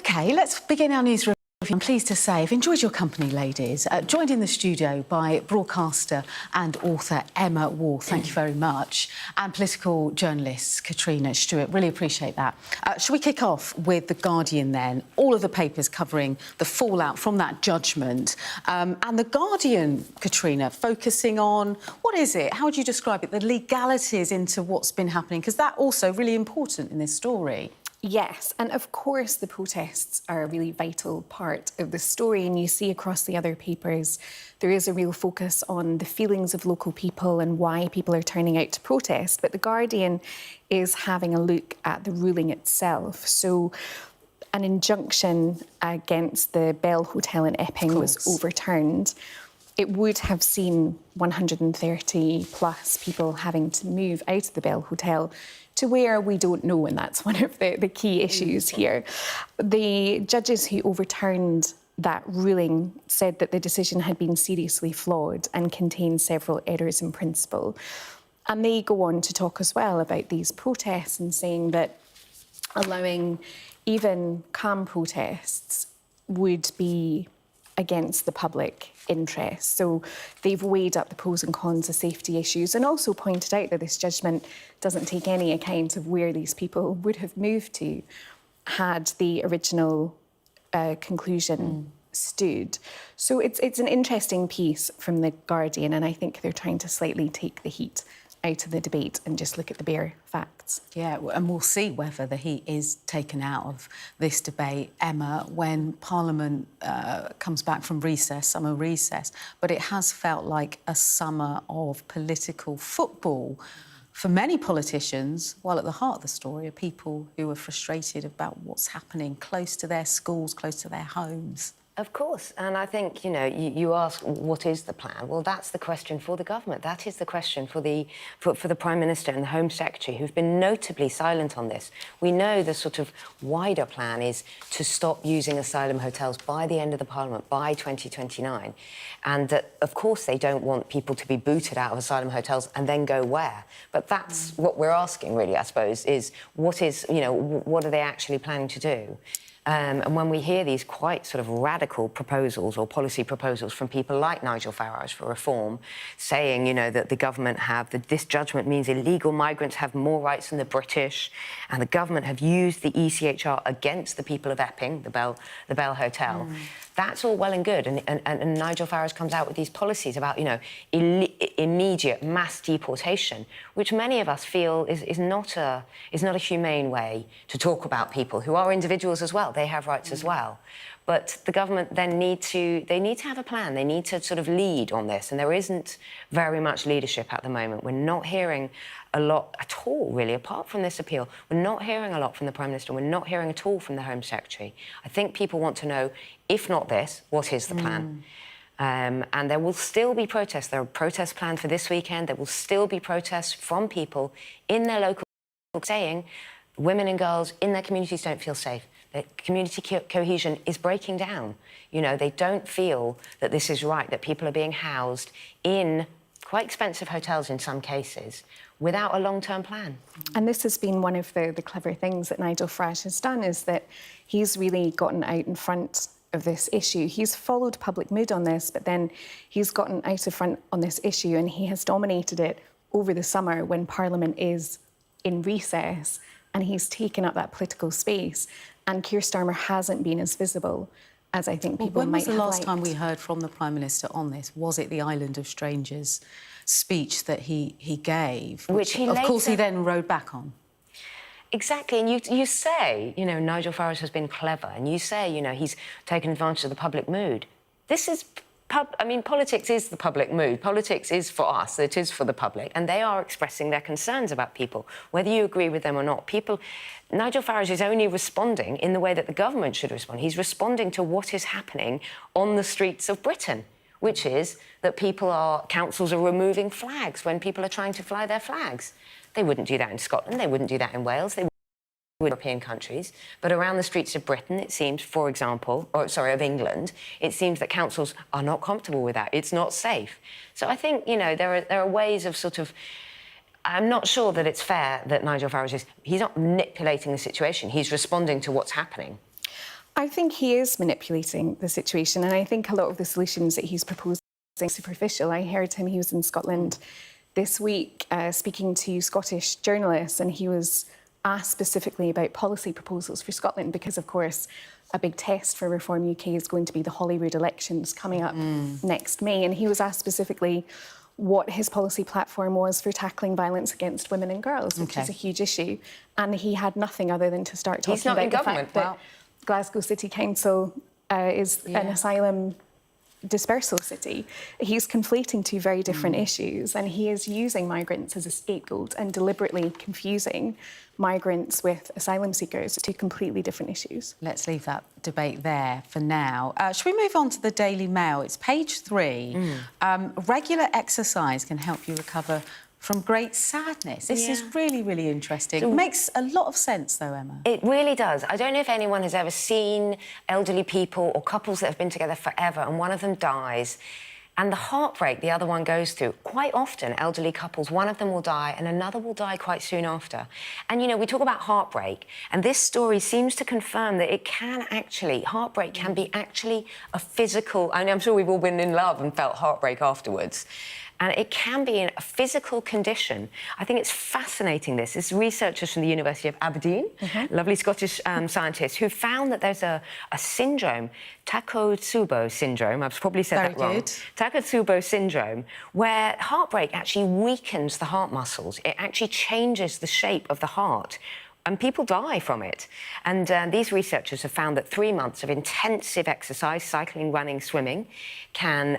OK, let's begin our news review. I'm pleased to say I've enjoyed your company, ladies. Joined in the studio by broadcaster and author Emma Wall, thank you very much, and political journalist Katrina Stewart. Really appreciate that. Shall we kick off with The Guardian then? All of the papers covering the fallout from that judgment. And The Guardian, Katrina, focusing on, what is it? How would you describe it? The legalities into what's been happening, because that's also really important in this story. Yes, and of course the protests are a really vital part of the story, and you see across the other papers there is a real focus on the feelings of local people and why people are turning out to protest. But The Guardian is having a look at the ruling itself. So an injunction against the Bell Hotel in Epping was overturned. It would have seen 130 plus people having to move out of the Bell Hotel to where we don't know, and that's one of the key issues here. The judges who overturned that ruling said that the decision had been seriously flawed and contained several errors in principle. And they go on to talk as well about these protests and saying that allowing even calm protests would be against the public interest. So they've weighed up the pros and cons of safety issues and also pointed out that this judgment doesn't take any account of where these people would have moved to had the original conclusion stood. So it's an interesting piece from The Guardian, and I think they're trying to slightly take the heat out of the debate and just look at the bare facts. Yeah, and we'll see whether the heat is taken out of this debate, Emma, when Parliament comes back from recess, summer recess. But it has felt like a summer of political football for many politicians, while at the heart of the story are people who are frustrated about what's happening close to their schools, close to their homes. Of course, and I think, you know, you ask, what is the plan? Well, that's the question for the government. That is the question for the Prime Minister and the Home Secretary, who've been notably silent on this. We know the sort of wider plan is to stop using asylum hotels by the end of the Parliament, by 2029. And that, of course, they don't want people to be booted out of asylum hotels and then go where? But that's what we're asking, really, I suppose, is what is, you know, what are they actually planning to do? And when we hear these quite sort of radical proposals or policy proposals from people like Nigel Farage for reform, saying, you know, that the government that this judgment means illegal migrants have more rights than the British, and the government have used the ECHR against the people of Epping, the Bell Hotel. That's all well and good, and Nigel Farage comes out with these policies about, you know, immediate mass deportation, which many of us feel is not a humane way to talk about people who are individuals as well. They have rights as well. But the government then need to have a plan. They need to sort of lead on this, and there isn't very much leadership at the moment. We're not hearing a lot at all, really, apart from this appeal. We're not hearing a lot from the Prime Minister. We're not hearing at all from the Home Secretary. I think people want to know, if not this, what is the plan? And there will still be protests. There are protests planned for this weekend. There will still be protests from people in their local saying women and girls in their communities don't feel safe. The community cohesion is breaking down. You know, they don't feel that this is right, that people are being housed in quite expensive hotels in some cases without a long-term plan. And this has been one of the clever things that Nigel Farage has done, is that he's really gotten out in front of this issue. He's followed public mood on this, but then he's gotten out of front on this issue, and he has dominated it over the summer when Parliament is in recess, and he's taken up that political space. And Keir Starmer hasn't been as visible as I think people might have liked. When was the last time we heard from the Prime Minister on this? Was it the Island of Strangers speech that he gave? Which he later... Of course, he then rode back on. Exactly, and you say, you know, Nigel Farage has been clever, and you say, you know, he's taken advantage of the public mood. This is... I mean, politics is the public mood. Politics is for us, it is for the public, and they are expressing their concerns about people, whether you agree with them or not. Nigel Farage is only responding in the way that the government should respond. He's responding to what is happening on the streets of Britain, which is that councils are removing flags when people are trying to fly their flags. They wouldn't do that in Scotland, they wouldn't do that in Wales, European countries, but around the streets of Britain, it seems, for example, of England, it seems that councils are not comfortable with that. It's not safe. So I think, you know, there are ways of sort of... I'm not sure that it's fair that Nigel Farage he's not manipulating the situation. He's responding to what's happening. I think he is manipulating the situation, and I think a lot of the solutions that he's proposing are superficial. I heard him, he was in Scotland this week speaking to Scottish journalists, and he was asked specifically about policy proposals for Scotland because, of course, a big test for Reform UK is going to be the Holyrood elections coming up next May, and he was asked specifically what his policy platform was for tackling violence against women and girls, which is a huge issue. And he had nothing other than to start talking about the fact that Glasgow City Council is an asylum dispersal city. He's conflating two very different issues, and he is using migrants as a scapegoat and deliberately confusing migrants with asylum seekers, two completely different issues. Let's leave that debate there for now. Should we move on to the Daily Mail? It's page 3. Regular exercise can help you recover from great sadness. This is really, really interesting. It makes a lot of sense, though, Emma. It really does. I don't know if anyone has ever seen elderly people or couples that have been together forever and one of them dies, and the heartbreak the other one goes through. Quite often, elderly couples, one of them will die and another will die quite soon after. And, you know, we talk about heartbreak, and this story seems to confirm that it can actually, heartbreak can be actually a physical... I mean, I'm sure we've all been in love and felt heartbreak afterwards. And it can be a physical condition. I think it's fascinating, this. It's researchers from the University of Aberdeen, lovely Scottish scientists, who found that there's a syndrome, Takotsubo syndrome, I've probably said that wrong. Takotsubo syndrome, where heartbreak actually weakens the heart muscles. It actually changes the shape of the heart. And people die from it. And these researchers have found that 3 months of intensive exercise, cycling, running, swimming, can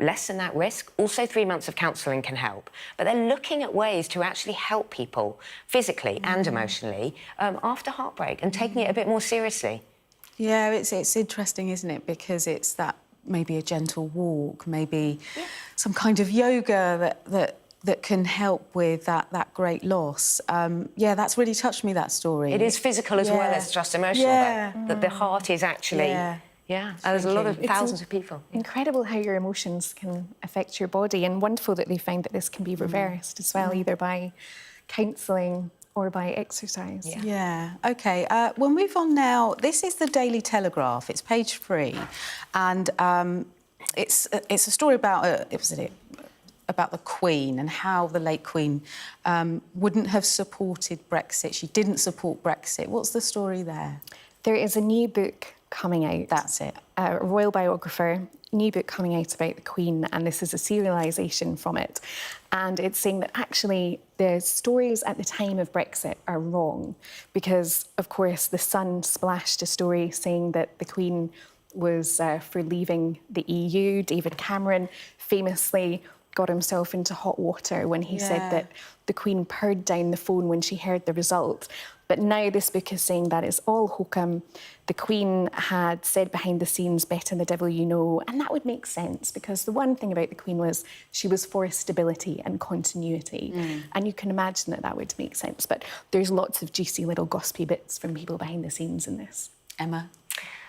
lessen that risk. Also, 3 months of counselling can help. But they're looking at ways to actually help people physically and emotionally after heartbreak and taking it a bit more seriously. Yeah, it's interesting, isn't it? Because it's that maybe a gentle walk, maybe some kind of yoga that can help with that great loss. Yeah, that's really touched me, that story. It is physical as well as just emotional, that the heart is actually... there's a lot of thousands of people. Incredible how your emotions can affect your body, and wonderful that they find that this can be reversed as well, either by counselling or by exercise. Yeah, OK. We'll move on now. This is the Daily Telegraph. It's page 3. And it's a story about... about the Queen and how the late Queen wouldn't have supported Brexit. She didn't support Brexit. What's the story there? There is a new book coming out. That's it. A royal biographer, new book coming out about the Queen, and this is a serialisation from it. And it's saying that actually the stories at the time of Brexit are wrong because, of course, The Sun splashed a story saying that the Queen was for leaving the EU. David Cameron famously got himself into hot water when he said that the Queen purred down the phone when she heard the result. But now this book is saying that it's all hokum. The Queen had said behind the scenes, "Bet on the devil you know," and that would make sense because the one thing about the Queen was she was for stability and continuity. And you can imagine that would make sense. But there's lots of juicy little gossipy bits from people behind the scenes in this. Emma?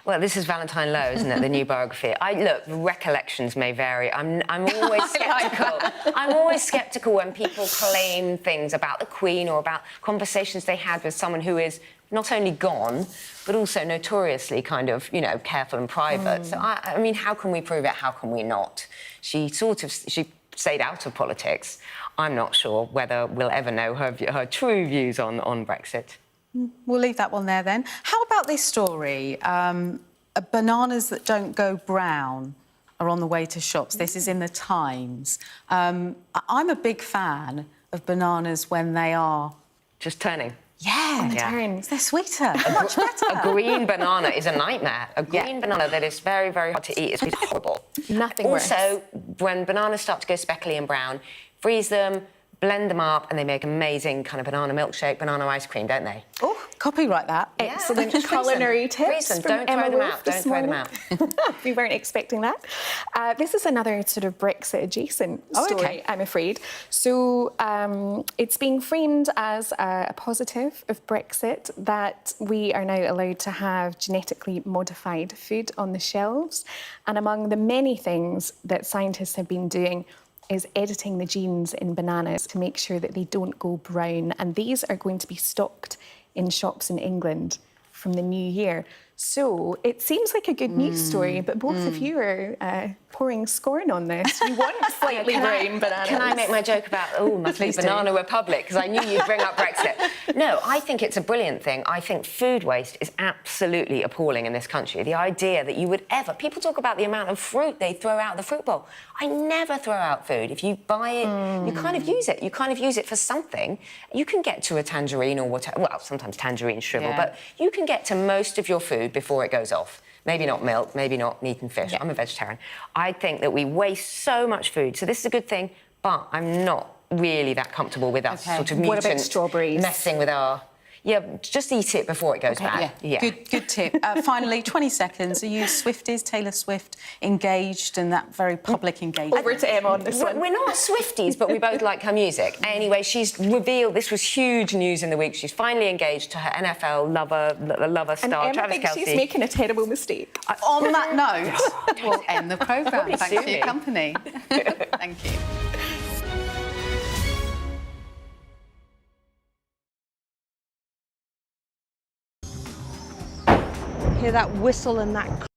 Well, this is Valentine Lowe, isn't it? The new biography. Look, recollections may vary. I'm always sceptical. I'm always sceptical when people claim things about the Queen or about conversations they had with someone who is not only gone, but also notoriously kind of, you know, careful and private. So, I mean, how can we prove it? How can we not? She stayed out of politics. I'm not sure whether we'll ever know her true views on Brexit. We'll leave that one there, then. How about this story? Bananas that don't go brown are on the way to shops. This is in the Times. I'm a big fan of bananas when they are... Just turning. Yeah, turns. They're sweeter, much better. A green banana is a nightmare. A green banana that is very, very hard to eat is horrible. Nothing worse. Also, when bananas start to go speckly and brown, freeze them, blend them up, and they make amazing kind of banana milkshake, banana ice cream, don't they? Oh, copyright that. Excellent culinary tips from Don't Emma throw them Wolf out. this Don't throw them morning. out. We weren't expecting that. This is another sort of Brexit-adjacent story, I'm afraid. So it's being framed as a positive of Brexit that we are now allowed to have genetically modified food on the shelves. And among the many things that scientists have been doing is editing the genes in bananas to make sure that they don't go brown. And these are going to be stocked in shops in England from the new year. So it seems like a good news story, but both of you are pouring scorn on this. You want slightly brown bananas. Can I make my joke about, must be Banana Republic, because I knew you'd bring up Brexit. No, I think it's a brilliant thing. I think food waste is absolutely appalling in this country. The idea that you would ever... People talk about the amount of fruit they throw out of the fruit bowl. I never throw out food. If you buy it, you kind of use it. You kind of use it for something. You can get to a tangerine or whatever. Well, sometimes tangerines shrivel, but you can get to most of your food before it goes off. Maybe not milk, maybe not meat and fish. I'm a vegetarian. I think that we waste so much food. So this is a good thing, but I'm not really that comfortable with us sort of mutant What about strawberries? messing with our... Yeah, just eat it before it goes bad. Yeah. Good tip. Finally, 20 seconds. Are you Swifties, Taylor Swift, engaged and that very public engagement? Over to Emma on this one. We're not Swifties, but we both like her music. Anyway, she's revealed, this was huge news in the week, she's finally engaged to her NFL lover star, and Emma Travis thinks Kelce. she's making a terrible mistake. On that note, we'll end the programme. Thanks for your company. Thank you. Hear that whistle and that